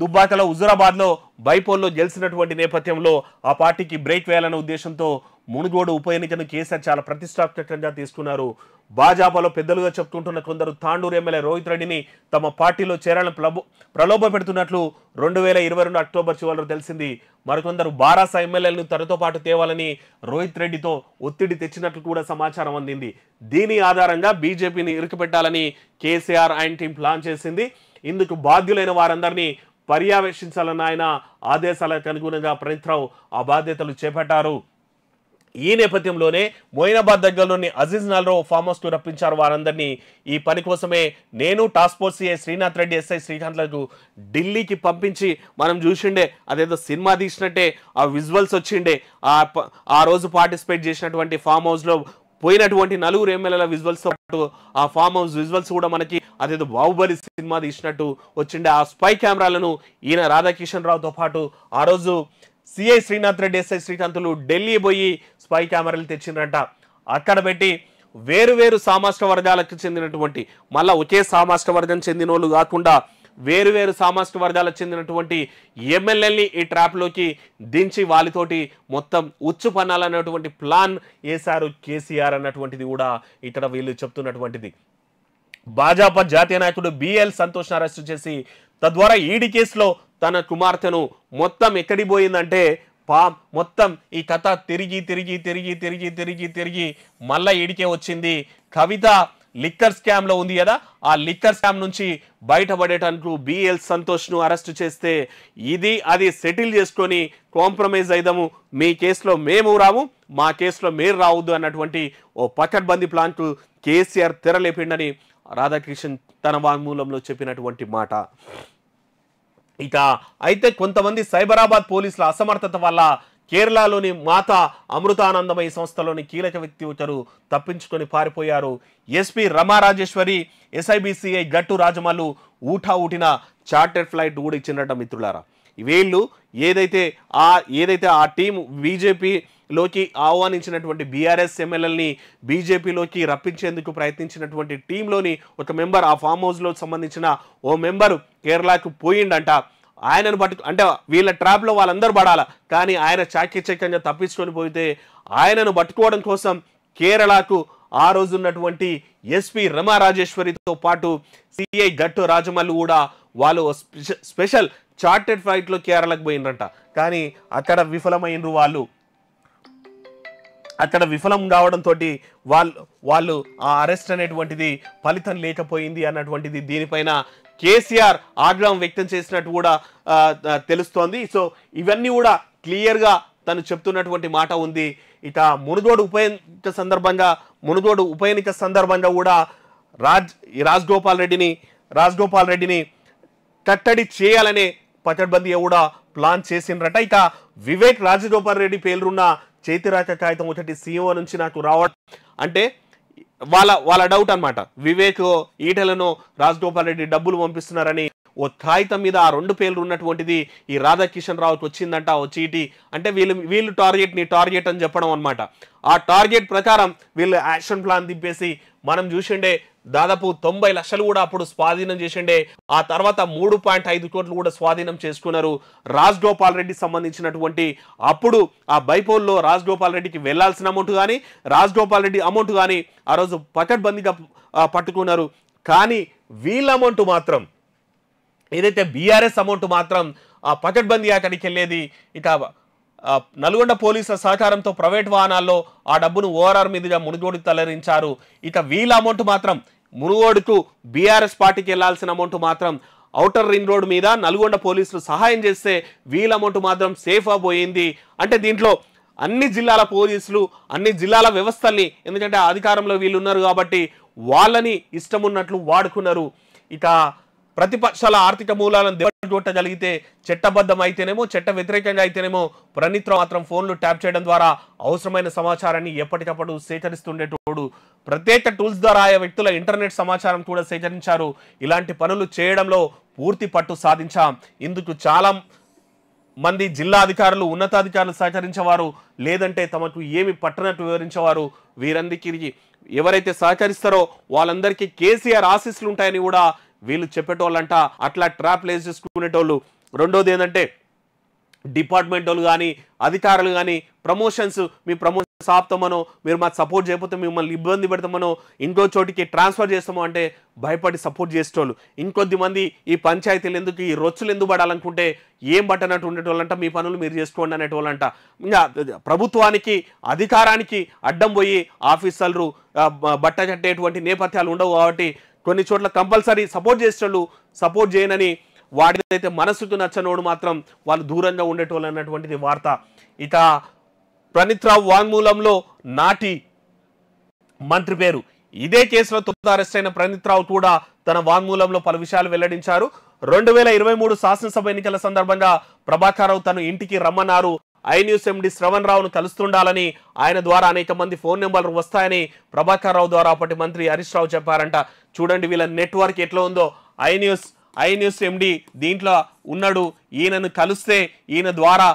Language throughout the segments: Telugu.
దుబ్బాకలో హుజురాబాద్లో బైపోల్లో గెలిచినటువంటి నేపథ్యంలో ఆ పార్టీకి బ్రేక్ వేయాలనే ఉద్దేశంతో మునుగోడు ఉప ఎన్నికను కేసీఆర్ చాలా ప్రతిష్టాత్మకంగా తీసుకున్నారు. భాజపాలో పెద్దలుగా చెప్తుంటున్న కొందరు తాండూరు ఎమ్మెల్యే రోహిత్ రెడ్డిని తమ పార్టీలో చేరాలని ప్రలోభ పెడుతున్నట్లు 2022 అక్టోబర్ చివరిలో తెలిసింది. మరికొందరు బారాస ఎమ్మెల్యేలను తనతో పాటు తేవాలని రోహిత్ రెడ్డితో ఒత్తిడి తెచ్చినట్లు కూడా సమాచారం అందింది. దీని ఆధారంగా బీజేపీని ఇరుకుపెట్టాలని కేసీఆర్ ఆయన టీం ప్లాన్ చేసింది. ఇందుకు బాధ్యులైన వారందరినీ పర్యవేక్షించాలన్న ఆయన ఆదేశాలకు అనుగుణంగా ప్రణీత్రావు ఆ బాధ్యతలు చేపట్టారు. ఈ నేపథ్యంలోనే మొయినాబాద్ దగ్గరలోని అజీజ్ నల్రో ఫామ్ హౌస్ కు రప్పించారు వారందరినీ. ఈ పని కోసమే నేను task force CI Srinath Reddy, SI శ్రీకాంత్లకు ఢిల్లీకి పంపించి మనం చూసిండే అదేదో సినిమా తీసినట్టే ఆ విజువల్స్ వచ్చిండే. ఆ రోజు పార్టిసిపేట్ చేసినటువంటి ఫామ్ హౌస్ లో పోయినటువంటి 4 ఎమ్మెల్యేల విజువల్స్ తో పాటు ఆ ఫామ్ హౌస్ విజువల్స్ కూడా మనకి అదేదో బాహుబలి సినిమా తీసినట్టు వచ్చిండే. ఆ స్పై కెమెరాలను ఈయన రాధాకిషన్ రావుతో పాటు ఆ రోజు సిఐ శ్రీనాథ్ రెడ్డి, ఎస్ఐ శ్రీకాంతులు ఢిల్లీ పోయి స్పై కెమెరాలు తెచ్చిండ్రంట. అక్కడ పెట్టి వేరు సామాజిక వర్గాలకు చెందినటువంటి, మళ్ళా ఒకే సామాజిక వర్గం చెందిన వాళ్ళు కాకుండా వేరు సామాజిక వర్గాలకు చెందినటువంటి ఎమ్మెల్యేని ఈ ట్రాప్లోకి దించి వాళ్ళతోటి మొత్తం ఉచ్చు పన్నాలన్నటువంటి ప్లాన్ వేశారు కేసీఆర్ అన్నటువంటిది కూడా ఇక్కడ వీళ్ళు చెప్తున్నటువంటిది. భాజపా జాతీయ నాయకుడు బిఎల్ సంతోష్ అరెస్టు చేసి తద్వారా ఈడీ కేసులో తన కుమార్తెను మొత్తం ఎక్కడికి పోయిందంటే మొత్తం ఈ కథ తిరిగి మళ్ళా ఈడికే వచ్చింది. కవిత లిక్కర్ స్కామ్ లో ఉంది కదా, ఆ లిక్కర్ స్కామ్ నుంచి బయటపడేటందుకు బిఎల్ సంతోష్ ను అరెస్ట్ చేస్తే అది సెటిల్ చేసుకొని కాంప్రమైజ్ అయిదాము, మీ కేసులో మేము రాము, మా కేసులో మీరు రావద్దు అన్నటువంటి ఓ పకడ్బందీ ప్లాన్ కు కేసీఆర్ తెరలేపిండని రాధాకృష్ణన్ తన వాంగ్మూలంలో చెప్పినటువంటి మాట. ఇక అయితే కొంతమంది సైబరాబాద్ పోలీసుల అసమర్థత వల్ల కేరళలోని మాతా అమృతానందమయ సంస్థలోని కీలక వ్యక్తి ఒకరు తప్పించుకొని పారిపోయారు. ఎస్పీ రమారాజేశ్వరి, ఎస్ఐబిసిఐ గట్టు రాజమల్లు ఊటిన చార్టెడ్ ఫ్లైట్ కూడా ఇచ్చినట్ట మిత్రులారా. వీళ్ళు ఏదైతే ఆ టీం బీజేపీలోకి ఆహ్వానించినటువంటి బీఆర్ఎస్ ఎమ్మెల్యేలని బీజేపీలోకి రప్పించేందుకు ప్రయత్నించినటువంటి టీంలోని ఒక మెంబర్, ఆ ఫామ్ హౌస్లో సంబంధించిన ఓ మెంబరు కేరళకు పోయిండంట. ఆయనను అంటే వీళ్ళ ట్రాప్లో వాళ్ళందరూ పడాల, కానీ ఆయన చాకచక్యంగా తప్పించుకొని పోతే ఆయనను పట్టుకోవడం కోసం కేరళకు ఆ రోజు ఉన్నటువంటి ఎస్పీ రమారాజేశ్వరితో పాటు సిఐ గట్టు రాజమల్లు కూడా వాళ్ళు స్పెషల్ చార్టెడ్ ఫ్లైట్లో కేరళకు పోయిండ్రంట. కానీ అక్కడ విఫలమైనరు. అక్కడ విఫలం కావడంతో వాళ్ళు ఆ అరెస్ట్ అనేటువంటిది ఫలితం లేకపోయింది అన్నటువంటిది దీనిపైన కేసీఆర్ ఆగ్రహం వ్యక్తం చేసినట్టు కూడా తెలుస్తోంది. సో ఇవన్నీ కూడా క్లియర్గా తను చెప్తున్నటువంటి మాట ఉంది. ఇక మునుగోడు ఉప ఎన్నిక సందర్భంగా కూడా రాజగోపాల్ రెడ్డిని కట్టడి చేయాలనే పకడ్బందీ కూడా ప్లాన్ చేసిండ్రట. ఇక వివేక్ రాజగోపాల్ రెడ్డి పేరున్న చేతిరాక కాగితం ఒకటి సీఓ నుంచి నాకు రావడం అంటే వాళ్ళ డౌట్ అనమాట. వివేక్ ఈటలను రాజగోపాల్ రెడ్డి డబ్బులు పంపిస్తున్నారని ఓ కాగితం మీద ఆ 2 పేర్లు ఉన్నటువంటిది ఈ రాధాకిషన్ రావుకి వచ్చిందంట. ఓ చీటీ అంటే వీళ్ళు టార్గెట్ అని చెప్పడం అనమాట. ఆ టార్గెట్ ప్రకారం వీళ్ళు యాక్షన్ ప్లాన్ దింపేసి మనం చూసిండే దాదాపు 90 లక్షలు కూడా అప్పుడు స్వాధీనం చేసిండే. ఆ తర్వాత 3.5 కోట్లు కూడా స్వాధీనం చేసుకున్నారు. రాజగోపాల్ రెడ్డి సంబంధించినటువంటి అప్పుడు ఆ బైపోల్లో రాజగోపాల్ రెడ్డికి వెళ్లాల్సిన అమౌంట్ కానీ రాజగోపాల్ రెడ్డి అమౌంట్ కానీ ఆ రోజు పకడ్బందీగా పట్టుకున్నారు. కానీ వీళ్ళ అమౌంట్ మాత్రం ఏదైతే బీఆర్ఎస్ అమౌంట్ మాత్రం ఆ పకడ్బందీ అక్కడికి వెళ్ళేది. ఇక నల్గొండ పోలీసుల సహకారంతో ప్రైవేట్ వాహనాల్లో ఆ డబ్బును ఓఆర్ఆర్ మీదుగా మునుగోడుకు తరలించారు. ఇక వీళ్ళ అమౌంట్ మాత్రం మునుగోడుకు బీఆర్ఎస్ పార్టీకి వెళ్లాల్సిన అమౌంట్ మాత్రం ఔటర్ రింగ్ రోడ్ మీద నల్గొండ పోలీసులు సహాయం చేస్తే వీళ్ళ అమౌంట్ మాత్రం సేఫ్ అయిపోయింది. అంటే దీంట్లో అన్ని జిల్లాల పోలీసులు, అన్ని జిల్లాల వ్యవస్థల్ని, ఎందుకంటే అధికారంలో వీళ్ళు ఉన్నారు కాబట్టి వాళ్ళని ఇష్టం ఉన్నట్లు వాడుకున్నారు. ఇక ప్రతిపక్షాల ఆర్థిక మూలాలను దెబ్బకొట్టగలిగితే చట్టబద్ధం అయితేనేమో, చట్ట వ్యతిరేకంగా అయితేనేమో ప్రణీత్రావు మాత్రం ఫోన్లు ట్యాప్ చేయడం ద్వారా అవసరమైన సమాచారాన్ని ఎప్పటికప్పుడు సేకరిస్తుండేటోడు. ప్రత్యేక టూల్స్ ద్వారా ఆయా వ్యక్తుల ఇంటర్నెట్ సమాచారం కూడా సేకరించారు. ఇలాంటి పనులు చేయడంలో పూర్తి పట్టు సాధించాం. ఇందుకు చాలా మంది జిల్లా అధికారులు, ఉన్నతాధికారులు సహకరించేవారు, లేదంటే తమకు ఏమి పట్టనట్టు వివరించేవారు. వీరందరికీ ఎవరైతే సహకరిస్తారో వాళ్ళందరికీ కేసీఆర్ ఆశీస్సులు ఉంటాయని కూడా వీళ్ళు చెప్పేటోళ్ళంట. అట్లా ట్రాప్ లేస్ చేసుకునేటోళ్ళు రెండోది ఏంటంటే డిపార్ట్మెంట్ వాళ్ళు కానీ అధికారులు కానీ ప్రమోషన్స్ మీ ప్రమోషన్స్ ఆపుతామనో మీరు మాకు సపోర్ట్ చేయకపోతే మిమ్మల్ని ఇబ్బంది పెడతామనో ఇంకో చోటికి ట్రాన్స్ఫర్ చేస్తామో అంటే భయపడి సపోర్ట్ చేసేటోళ్ళు ఇంకొద్ది మంది ఈ పంచాయతీలు ఎందుకు ఈ రొచ్చులు ఎందుకు పడాలనుకుంటే ఏం పట్టనట్టు ఉండేటోళ్ళంట మీ పనులు మీరు చేసుకోండి అనేటోళ్ళంట ఇంకా ప్రభుత్వానికి అధికారానికి అడ్డం పోయి ఆఫీసర్లు బట్ట కట్టేటువంటి నేపథ్యాలు ఉండవు కాబట్టి కొన్ని చోట్ల కంపల్సరీ సపోర్ట్ చేసేటోళ్ళు సపోర్ట్ చేయనని వాడినైతే మనసుకు నచ్చనోడు మాత్రం వాళ్ళు దూరంగా ఉండేటోళ్ళు అన్నటువంటిది వార్త ఇక ప్రణీత్ రావు వాంగ్మూలంలో నాటి మంత్రి పేరు ఇదే కేసులో తొలుత అరెస్ట్ అయిన ప్రణీత్ రావు కూడా తన వాంగ్మూలంలో పలు విషయాలు వెల్లడించారు 2023 శాసనసభ ఎన్నికల సందర్భంగా ప్రభాకర్ రావు తన ఇంటికి రమ్మన్నారు ఐన్యూస్ ఎండి శ్రవణ్ రావును కలుస్తుండాలని ఆయన ద్వారా అనేక మంది ఫోన్ నెంబర్లు వస్తాయని ప్రభాకర్ రావు ద్వారా అప్పటి మంత్రి హరీష్ రావు చెప్పారంట చూడండి వీళ్ళ నెట్వర్క్ ఎట్లా ఉందో ఐన్యూస్ ఎండి దీంట్లో ఉన్నాడు ఈయనను కలిస్తే ఈయన ద్వారా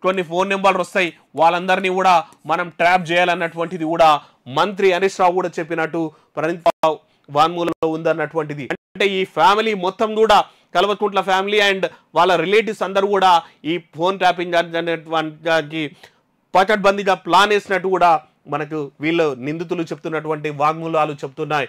కొన్ని ఫోన్ నెంబర్లు వస్తాయి వాళ్ళందరినీ కూడా మనం ట్రాప్ చేయాలన్నటువంటిది కూడా మంత్రి హరీష్ రావు కూడా చెప్పినట్టు ప్రణీత్ రావు వాంగ్మూలంలో ఉందన్నటువంటిది అంటే ఈ ఫ్యామిలీ మొత్తం కూడా కల్వకుంట్ల ఫ్యామిలీ అండ్ వాళ్ళ రిలేటివ్స్ అందరూ కూడా ఈ ఫోన్ ట్యాపింగ్ అనేటువంటి పకడ్బందీగా ప్లాన్ వేసినట్టు కూడా మనకు వీళ్ళు నిందితులు చెప్తున్నటువంటి వాంగ్మూలాలు చెప్తున్నాయి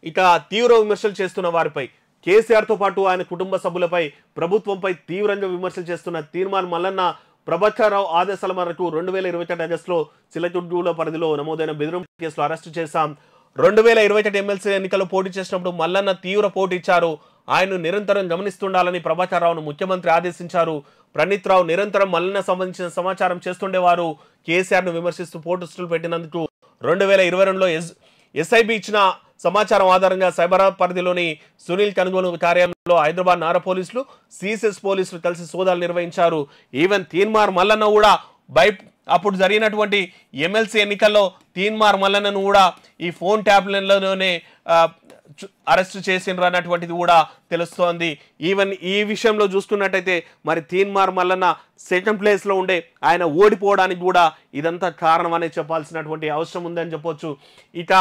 ఇక తీవ్ర విమర్శలు చేస్తున్న వారిపై కేసీఆర్తో పాటు ఆయన కుటుంబ సభ్యులపై ప్రభుత్వంపై తీవ్రంగా విమర్శలు చేస్తున్న తీర్మాన్ మల్లన్న ప్రభాకర్ రావు ఆదేశాల మేరకు 2021 ఆగస్టులో చిలకూరుల పరిధిలో నమోదైన బెదిరింపు కేసులో అరెస్టు చేశాం 2021 ఎమ్మెల్సీ ఎన్నికల్లో పోటీ చేసినప్పుడు మల్లన్న తీవ్ర పోటీ ఇచ్చారు ఆయన నిరంతరం గమనిస్తుండాలని ప్రభాకర్ రావును ముఖ్యమంత్రి ఆదేశించారు ప్రణీత్ రావు నిరంతరం మల్లన్న సంబంధించిన సమాచారం చేస్తుండేవారు కేసీఆర్ను విమర్శిస్తూ పోస్టులు పెట్టినందుకు 2022లో ఎస్ఐబి ఇచ్చిన సమాచారం ఆధారంగా సైబరాబాద్ పరిధిలోని సునీల్ కనుగోలు కార్యాలయంలో హైదరాబాద్ నార పోలీసులు సిఎస్ఎస్ పోలీసులు కలిసి సోదాలు నిర్వహించారు ఈవెన్ తీన్మార్ మల్లన్న కూడా అప్పుడు జరిగినటువంటి ఎమ్మెల్సీ ఎన్నికల్లో తీన్మార్ మల్లన్నను కూడా ఈ ఫోన్ ట్యాబ్లెట్లలోనే అరెస్ట్ చేసిండ్రు అన్నటువంటిది కూడా తెలుస్తోంది ఈవెన్ ఈ విషయంలో చూసుకున్నట్టయితే మరి తీన్మార్ మల్లన్న సెకండ్ ప్లేస్లో ఉండే ఆయన ఓడిపోవడానికి కూడా ఇదంతా కారణం అనే చెప్పాల్సినటువంటి అవసరం ఉందని చెప్పొచ్చు ఇక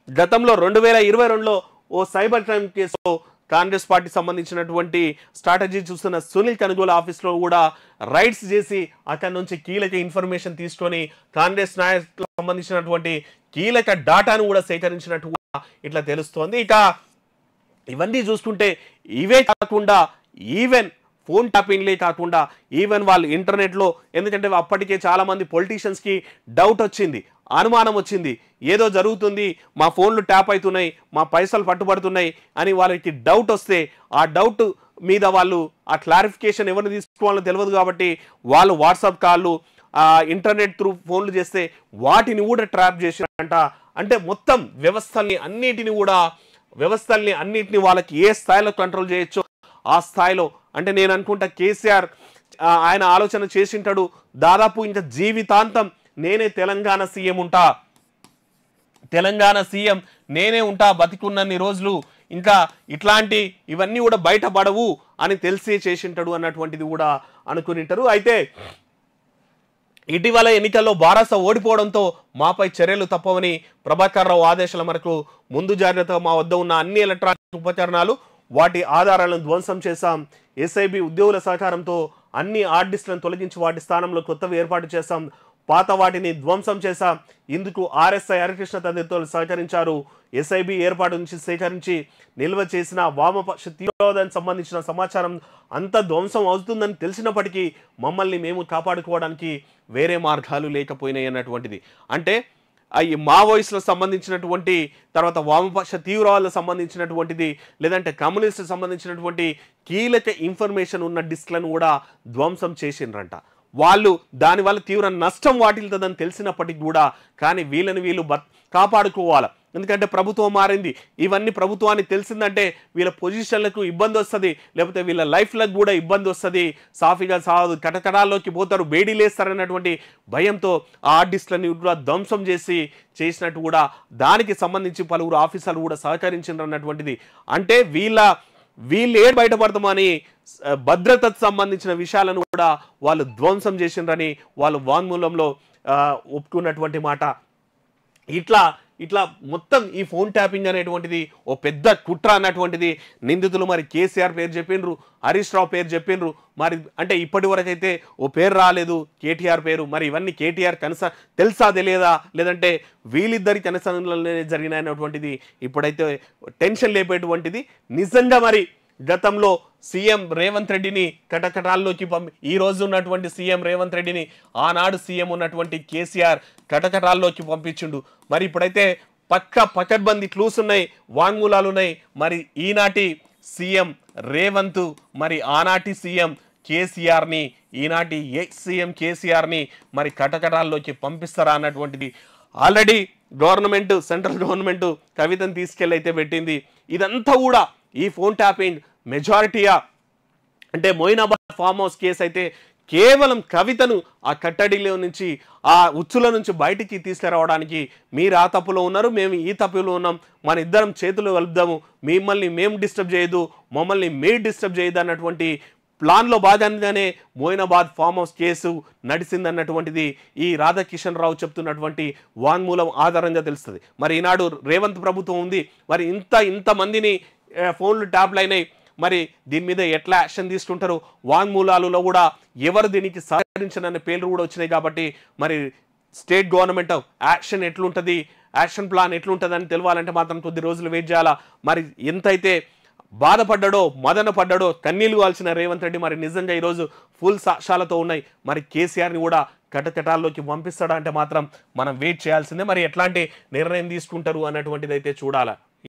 గతంలో 2022లో ఓ సైబర్ క్రైమ్ కేసులో కాంగ్రెస్ పార్టీ సంబంధించినటువంటి స్ట్రాటజీ చూస్తున్న సునీల్ కనుగోలు ఆఫీస్లో కూడా రైడ్స్ చేసి అక్కడి నుంచి కీలక ఇన్ఫర్మేషన్ తీసుకొని కాంగ్రెస్ నాయకులకు సంబంధించినటువంటి కీలక డాటాను కూడా సేకరించినట్టు ఇట్లా తెలుస్తోంది ఇక ఇవన్నీ చూసుకుంటే ఇవే కాకుండా ఈవెన్ ఫోన్ ట్యాపింగ్లే కాకుండా ఈవెన్ వాళ్ళు ఇంటర్నెట్లో ఎందుకంటే అప్పటికే చాలామంది పొలిటీషియన్స్కి డౌట్ వచ్చింది అనుమానం వచ్చింది ఏదో జరుగుతుంది మా ఫోన్లు ట్యాప్ అవుతున్నాయి మా పైసలు పట్టుబడుతున్నాయి అని వాళ్ళకి డౌట్ వస్తే ఆ డౌట్ మీద వాళ్ళు ఆ క్లారిఫికేషన్ ఎవరిని తీసుకోవాలో తెలియదు కాబట్టి వాళ్ళు వాట్సాప్ కాళ్ళు ఇంటర్నెట్ త్రూ ఫోన్లు చేస్తే వాటిని కూడా ట్రాప్ చేసినట్ట అంటే మొత్తం వ్యవస్థల్ని అన్నిటిని వాళ్ళకి ఏ స్థాయిలో కంట్రోల్ చేయొచ్చో ఆ స్థాయిలో అంటే నేను అనుకుంటా కేసీఆర్ ఆయన ఆలోచన చేసింటాడు దాదాపు ఇంకా జీవితాంతం నేనే తెలంగాణ సీఎం నేనే ఉంటా బతికున్నన్ని రోజులు ఇంకా ఇట్లాంటి ఇవన్నీ కూడా బయటపడవు అని తెలిసి చేసింటాడు అన్నటువంటిది కూడా అనుకునింటారు అయితే ఇటీవల ఎన్నికల్లో బారాస ఓడిపోవడంతో మాపై చర్యలు తప్పవని ప్రభాకర్ రావు ఆదేశాల మేరకు ముందు జాగ్రత్తగా మా వద్ద ఉన్న అన్ని ఎలక్ట్రానిక్ ఉపకరణాలు వాటి ఆధారాలను ధ్వంసం చేశాం ఎస్ఐబి ఉద్యోగుల సహకారంతో అన్ని ఆర్డిస్టులను తొలగించి వాటి స్థానంలో కొత్తవి ఏర్పాటు చేశాం పాత వాటిని ధ్వంసం చేశాం ఇందుకు ఆర్ఎస్ఐ హరికృష్ణ తదితరులు సహకరించారు ఎస్ఐబి ఏర్పాటు నుంచి సేకరించి నిల్వ చేసిన వామపక్ష తీవ్రవాదానికి సంబంధించిన సమాచారం అంత ధ్వంసం అవుతుందని తెలిసినప్పటికీ మమ్మల్ని మేము కాపాడుకోవడానికి వేరే మార్గాలు లేకపోయినాయి అన్నటువంటిది అంటే ఈ మావోయిస్టులకు సంబంధించినటువంటి తర్వాత వామపక్ష తీవ్రవాదులకు సంబంధించినటువంటిది లేదంటే కమ్యూనిస్టులకు సంబంధించినటువంటి కీలక ఇన్ఫర్మేషన్ ఉన్న డిస్క్లను కూడా ధ్వంసం చేసిండ్రంట వాళ్ళు దానివల్ల తీవ్ర నష్టం వాటిల్తుందని తెలిసినప్పటికీ కూడా కానీ వీళ్ళు కాపాడుకోవాలి ఎందుకంటే ప్రభుత్వం మారింది ఇవన్నీ ప్రభుత్వానికి తెలిసిందంటే వీళ్ళ పొజిషన్లకు ఇబ్బంది వస్తుంది లేకపోతే వీళ్ళ లైఫ్లకు కూడా ఇబ్బంది వస్తుంది సాఫీగా సాగు కటకటాల్లోకి పోతారు బేడీలేస్తారన్నటువంటి భయంతో ఆ ఆర్టిస్టులని కూడా ధ్వంసం చేసినట్టు కూడా దానికి సంబంధించి పలువురు ఆఫీసర్లు కూడా సహకరించారు అన్నటువంటిది అంటే వీళ్ళు ఏం బయటపడతామని భద్రతకు సంబంధించిన విషయాలను కూడా వాళ్ళు ధ్వంసం చేసిండ్రని వాళ్ళు వాంగ్మూలంలో ఒప్పుకున్నటువంటి మాట ఇట్లా ఇట్లా మొత్తం ఈ ఫోన్ ట్యాపింగ్ అనేటువంటిది ఓ పెద్ద కుట్ర అన్నటువంటిది నిందితులు మరి కేసీఆర్ పేరు చెప్పిండ్రు, హరీష్ రావు పేరు చెప్పిండ్రు. మరి అంటే ఇప్పటి వరకు అయితే ఓ పేరు రాలేదు కేటీఆర్ పేరు. మరి ఇవన్నీ కేటీఆర్ తెలుసా తెలియదా, లేదంటే వీళ్ళిద్దరి కనసంలోనే జరిగినటువంటిది ఇప్పుడైతే టెన్షన్ లేపేటువంటిది. నిజంగా మరి గతంలో సీఎం రేవంత్ రెడ్డిని కటకటాల్లోకి ఈ రోజు ఉన్నటువంటి సీఎం రేవంత్ రెడ్డిని ఆనాడు సీఎం ఉన్నటువంటి కేసీఆర్ కటకటాల్లోకి పంపించిండు. మరి ఇప్పుడైతే పకడ్బందీ క్లూస్ ఉన్నాయి, వాంగ్మూలాలు ఉన్నాయి. మరి ఈనాటి సీఎం రేవంత్ మరి ఆనాటి సీఎం కేసీఆర్ని, ఈనాటి ఎక్స్ సీఎం కేసీఆర్ని మరి కటకటాల్లోకి పంపిస్తారా అన్నటువంటిది ఆల్రెడీ గవర్నమెంట్, సెంట్రల్ గవర్నమెంట్ కవితను తీసుకెళ్ళి అయితే పెట్టింది. ఇదంతా కూడా ఈ ఫోన్ ట్యాపింగ్ మెజారిటీయా అంటే మొయినాబాద్ ఫామ్ హౌస్ కేసు అయితే కేవలం కవితను ఆ కట్టడిలో నుంచి, ఆ ఉచ్చుల నుంచి బయటికి తీసుకురావడానికి మీరు ఆ తప్పులో ఉన్నారు, మేము ఈ తప్పులో ఉన్నాం, మన ఇద్దరం చేతులు కలుపుదాము, మిమ్మల్ని మేము డిస్టర్బ్ చేయదు, మమ్మల్ని మీరు డిస్టర్బ్ చేయదు అన్నటువంటి ప్లాన్లో భాగంగానే మొయినాబాద్ ఫామ్ హౌస్ కేసు నడిచిందన్నటువంటిది ఈ రాధాకిషన్ రావు చెప్తున్నటువంటి వాంగ్మూలం ఆధారంగా తెలుస్తుంది. మరి ఈనాడు రేవంత్ ప్రభుత్వం ఉంది, మరి ఇంతమందిని ఫోన్లు ట్యాప్లు అయినాయి, మరి దీని మీద ఎట్లా యాక్షన్ తీసుకుంటారు, వాంగ్మూలాలలో కూడా ఎవరు దీనికి సహకరించనన్న పేర్లు కూడా వచ్చినాయి. కాబట్టి మరి స్టేట్ గవర్నమెంట్ యాక్షన్ ఎట్లుంటుంది, యాక్షన్ ప్లాన్ ఎట్లుంటుంది అని తెలవాలంటే మాత్రం కొద్ది రోజులు వెయిట్ చేయాలా. మరి ఎంతైతే బాధపడ్డాడో, మదన పడ్డాడో, కన్నీళ్లు కాల్చిన రేవంత్ రెడ్డి మరి నిజంగా ఈరోజు ఫుల్ సాక్ష్యాలతో ఉన్నాయి. మరి కేసీఆర్ని కూడా కటకటాల్లోకి పంపిస్తాడా అంటే మాత్రం మనం వెయిట్ చేయాల్సిందే. మరి ఎట్లాంటి నిర్ణయం తీసుకుంటారు అన్నటువంటిది అయితే చూడాలా.